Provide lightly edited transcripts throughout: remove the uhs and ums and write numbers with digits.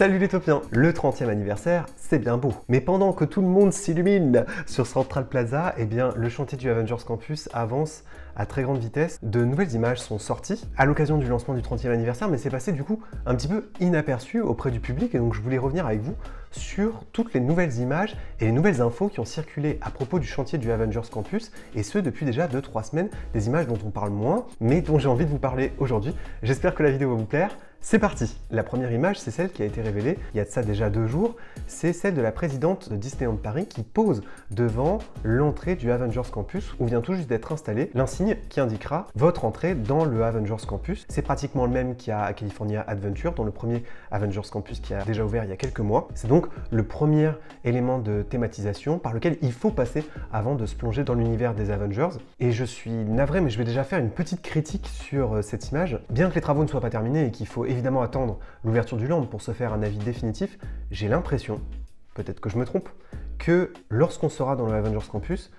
Salut les topiens! Le 30e anniversaire, c'est bien beau. Mais pendant que tout le monde s'illumine sur Central Plaza, eh bien, le chantier du Avengers Campus avance à très grande vitesse. De nouvelles images sont sorties à l'occasion du lancement du 30e anniversaire, mais c'est passé du coup un petit peu inaperçu auprès du public. Et donc je voulais revenir avec vous sur toutes les nouvelles images et les nouvelles infos qui ont circulé à propos du chantier du Avengers Campus, et ce depuis déjà 2-3 semaines, des images dont on parle moins, mais dont j'ai envie de vous parler aujourd'hui. J'espère que la vidéo va vous plaire. C'est parti! La première image, c'est celle qui a été révélée il y a de ça déjà 2 jours. C'est celle de la présidente de Disneyland Paris qui pose devant l'entrée du Avengers Campus où vient tout juste d'être installé l'insigne qui indiquera votre entrée dans le Avengers Campus. C'est pratiquement le même qu'il y a à California Adventure, dans le premier Avengers Campus qui a déjà ouvert il y a quelques mois. C'est donc le premier élément de thématisation par lequel il faut passer avant de se plonger dans l'univers des Avengers. Et je suis navré, mais je vais déjà faire une petite critique sur cette image. Bien que les travaux ne soient pas terminés et qu'il faut évidemment attendre l'ouverture du land pour se faire un avis définitif, j'ai l'impression, peut-être que je me trompe, que lorsqu'on sera dans le Avengers Campus,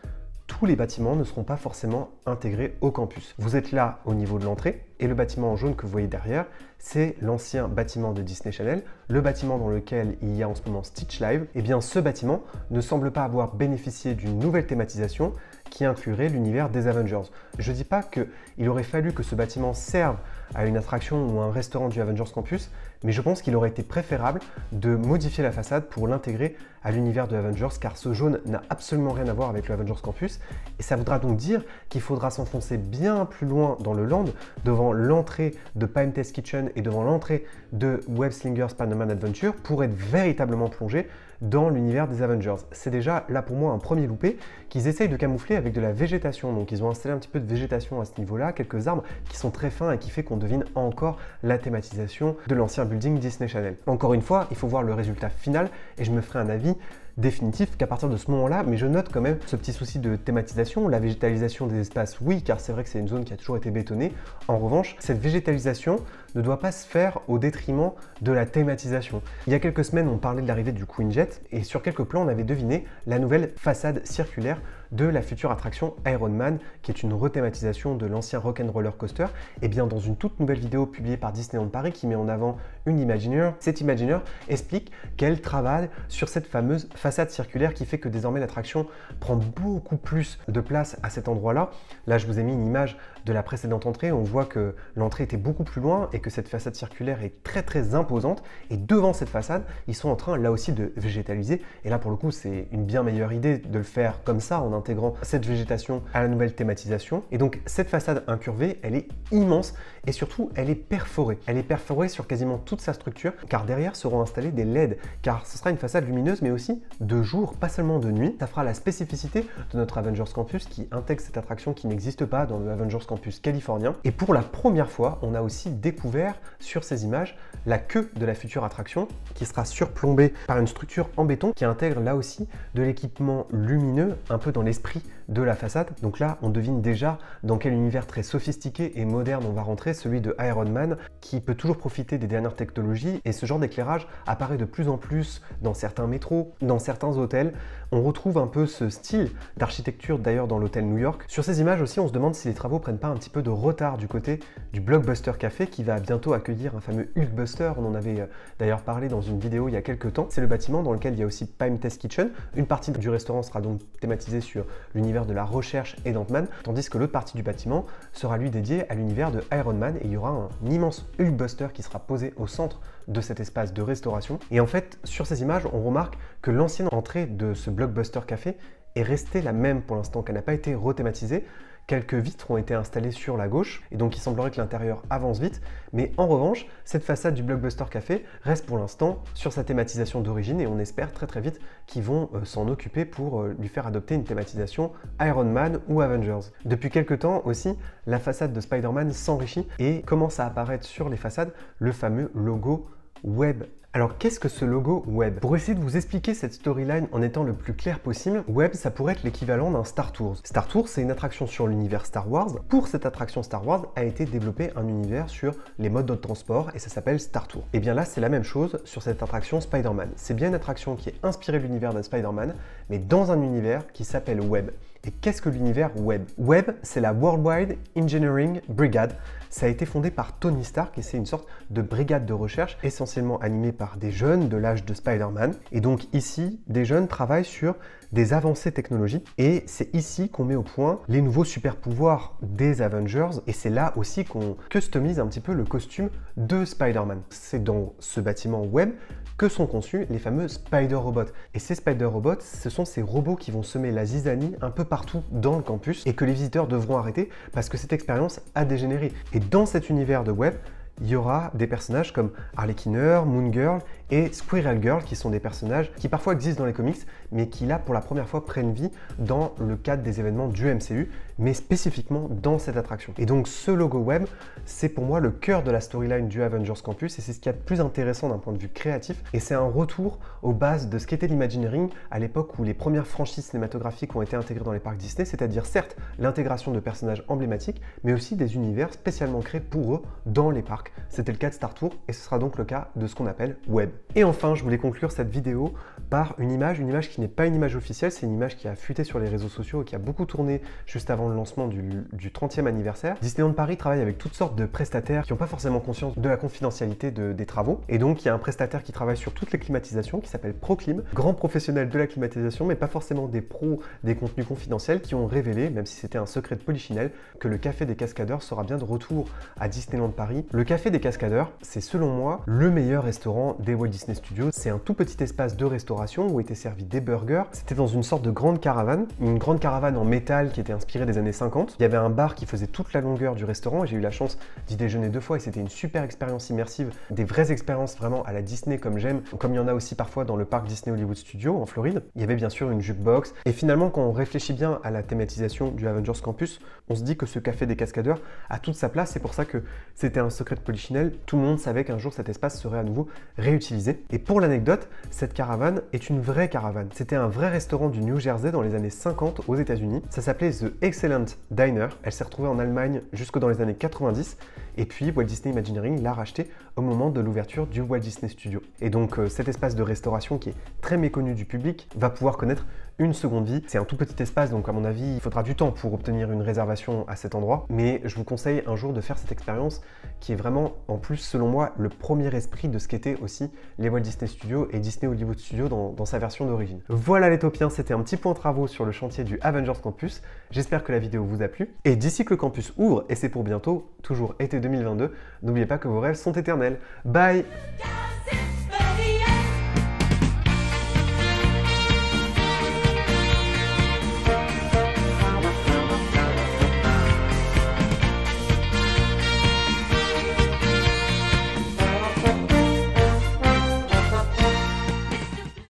tous les bâtiments ne seront pas forcément intégrés au campus. Vous êtes là au niveau de l'entrée, et le bâtiment en jaune que vous voyez derrière, c'est l'ancien bâtiment de Disney Channel, le bâtiment dans lequel il y a en ce moment Stitch Live. Et bien ce bâtiment ne semble pas avoir bénéficié d'une nouvelle thématisation qui inclurait l'univers des Avengers. Je ne dis pas qu'il aurait fallu que ce bâtiment serve à une attraction ou un restaurant du Avengers Campus, mais je pense qu'il aurait été préférable de modifier la façade pour l'intégrer à l'univers de Avengers, car ce jaune n'a absolument rien à voir avec le Avengers Campus, et ça voudra donc dire qu'il faudra s'enfoncer bien plus loin dans le land, devant l'entrée de Palm Test Kitchen et devant l'entrée de Web Slingers Spider-Man Adventure pour être véritablement plongé dans l'univers des Avengers. C'est déjà là pour moi un premier loupé qu'ils essayent de camoufler avec de la végétation. Donc ils ont installé un petit peu de végétation à ce niveau-là, quelques arbres qui sont très fins et qui fait qu'on devine encore la thématisation de l'ancien building Disney Channel. Encore une fois, il faut voir le résultat final et je me ferai un avis définitif qu'à partir de ce moment-là, mais je note quand même ce petit souci de thématisation, la végétalisation des espaces, oui, car c'est vrai que c'est une zone qui a toujours été bétonnée. En revanche, cette végétalisation ne doit pas se faire au détriment de la thématisation. Il y a quelques semaines, on parlait de l'arrivée du Quinjet, et sur quelques plans, on avait deviné la nouvelle façade circulaire de la future attraction Iron Man, qui est une rethématisation de l'ancien Rock'n'Roller Coaster. Et bien dans une toute nouvelle vidéo publiée par Disneyland Paris qui met en avant une Imagineer, cette Imagineer explique qu'elle travaille sur cette fameuse façade circulaire qui fait que désormais l'attraction prend beaucoup plus de place à cet endroit-là. Là, je vous ai mis une image de la précédente entrée, on voit que l'entrée était beaucoup plus loin et que cette façade circulaire est très imposante, et devant cette façade, ils sont en train là aussi de végétaliser, et là pour le coup c'est une bien meilleure idée de le faire comme ça en intégrant cette végétation à la nouvelle thématisation. Et donc cette façade incurvée, elle est immense et surtout elle est perforée. Elle est perforée sur quasiment toute sa structure, car derrière seront installés des LED, car ce sera une façade lumineuse mais aussi de jour, pas seulement de nuit. Ça fera la spécificité de notre Avengers Campus qui intègre cette attraction qui n'existe pas dans le Avengers Campus californien. Et pour la première fois, on a aussi découvert sur ces images la queue de la future attraction qui sera surplombée par une structure en béton qui intègre là aussi de l'équipement lumineux un peu dans l'esprit de la façade. Donc là, on devine déjà dans quel univers très sophistiqué et moderne on va rentrer, celui de Iron Man, qui peut toujours profiter des dernières technologies, et ce genre d'éclairage apparaît de plus en plus dans certains métros, dans certains hôtels. On retrouve un peu ce style d'architecture d'ailleurs dans l'hôtel New York. Sur ces images aussi, on se demande si les travaux prennent pas un petit peu de retard du côté du Blockbuster Café qui va bientôt accueillir un fameux Hulkbuster. On en avait d'ailleurs parlé dans une vidéo il y a quelques temps. C'est le bâtiment dans lequel il y a aussi Palm Test Kitchen. Une partie du restaurant sera donc thématisée sur l'univers de la recherche et d'Ant-Man, tandis que l'autre partie du bâtiment sera lui dédiée à l'univers de Iron Man, et il y aura un immense Hulkbuster qui sera posé au centre de cet espace de restauration. Et en fait, sur ces images, on remarque que l'ancienne entrée de ce Blockbuster Café est restée la même pour l'instant, qu'elle n'a pas été rethématisée. Quelques vitres ont été installées sur la gauche, et donc il semblerait que l'intérieur avance vite, mais en revanche, cette façade du Blockbuster Café reste pour l'instant sur sa thématisation d'origine, et on espère très vite qu'ils vont s'en occuper pour lui faire adopter une thématisation Iron Man ou Avengers. Depuis quelques temps aussi, la façade de Spider-Man s'enrichit et commence à apparaître sur les façades le fameux logo Web. Alors qu'est-ce que ce logo Web? Pour essayer de vous expliquer cette storyline en étant le plus clair possible, Web ça pourrait être l'équivalent d'un Star Tours. Star Tours c'est une attraction sur l'univers Star Wars. Pour cette attraction Star Wars a été développé un univers sur les modes de transport et ça s'appelle Star Tours. Et bien là c'est la même chose sur cette attraction Spider-Man. C'est bien une attraction qui est inspirée de l'univers de Spider-Man mais dans un univers qui s'appelle Web. Et qu'est-ce que l'univers web? Web, c'est la Worldwide Engineering Brigade. Ça a été fondé par Tony Stark et c'est une sorte de brigade de recherche essentiellement animée par des jeunes de l'âge de Spider-Man. Et donc ici, des jeunes travaillent sur des avancées technologiques et c'est ici qu'on met au point les nouveaux super pouvoirs des Avengers et c'est là aussi qu'on customise un petit peu le costume de Spider-Man. C'est dans ce bâtiment web que sont conçus les fameux Spider Robots. Et ces Spider Robots, ce sont ces robots qui vont semer la zizanie un peu partout dans le campus et que les visiteurs devront arrêter parce que cette expérience a dégénéré. Et dans cet univers de web, il y aura des personnages comme Harlequiner, Moon Girl et Squirrel Girl qui sont des personnages qui parfois existent dans les comics mais qui là pour la première fois prennent vie dans le cadre des événements du MCU mais spécifiquement dans cette attraction. Et donc ce logo web, c'est pour moi le cœur de la storyline du Avengers Campus et c'est ce qu'il y a de plus intéressant d'un point de vue créatif et c'est un retour aux bases de ce qu'était l'Imagineering à l'époque où les premières franchises cinématographiques ont été intégrées dans les parcs Disney, c'est-à-dire certes l'intégration de personnages emblématiques mais aussi des univers spécialement créés pour eux dans les parcs. C'était le cas de Star Tours et ce sera donc le cas de ce qu'on appelle web. Et enfin, je voulais conclure cette vidéo par une image qui n'est pas une image officielle, c'est une image qui a fuité sur les réseaux sociaux et qui a beaucoup tourné juste avant le lancement du 30e anniversaire. Disneyland Paris travaille avec toutes sortes de prestataires qui n'ont pas forcément conscience de la confidentialité des travaux. Et donc, il y a un prestataire qui travaille sur toutes les climatisations qui s'appelle Proclim, grand professionnel de la climatisation, mais pas forcément des pros des contenus confidentiels qui ont révélé, même si c'était un secret de Polichinelle, que le Café des Cascadeurs sera bien de retour à Disneyland Paris. Le Café des Cascadeurs, c'est selon moi le meilleur restaurant des Walt Disney Studios. C'est un tout petit espace de restauration où étaient servis des burgers. C'était dans une sorte de grande caravane, une grande caravane en métal qui était inspirée des années 50. Il y avait un bar qui faisait toute la longueur du restaurant et j'ai eu la chance d'y déjeuner 2 fois et c'était une super expérience immersive, des vraies expériences vraiment à la Disney comme j'aime, comme il y en a aussi parfois dans le parc Disney Hollywood Studios en Floride. Il y avait bien sûr une jukebox et finalement quand on réfléchit bien à la thématisation du Avengers Campus, on se dit que ce Café des Cascadeurs a toute sa place. C'est pour ça que c'était un secret de Polichinelle. Tout le monde savait qu'un jour cet espace serait à nouveau réutilisé. Et pour l'anecdote, cette caravane est une vraie caravane. C'était un vrai restaurant du New Jersey dans les années 50 aux États-Unis. Ça s'appelait The Excellent Diner. Elle s'est retrouvée en Allemagne jusque dans les années 90. Et puis Walt Disney Imagineering l'a racheté au moment de l'ouverture du Walt Disney Studio. Et donc cet espace de restauration qui est très méconnu du public va pouvoir connaître une seconde vie. C'est un tout petit espace, donc à mon avis, il faudra du temps pour obtenir une réservation à cet endroit. Mais je vous conseille un jour de faire cette expérience qui est vraiment, en plus, selon moi, le premier esprit de ce qu'étaient aussi les Walt Disney Studios et Disney Hollywood Studios dans sa version d'origine. Voilà les Taupiens, c'était un petit point travaux sur le chantier du Avengers Campus. J'espère que la vidéo vous a plu. Et d'ici que le campus ouvre, et c'est pour bientôt, toujours été 2022, n'oubliez pas que vos rêves sont éternels. Bye!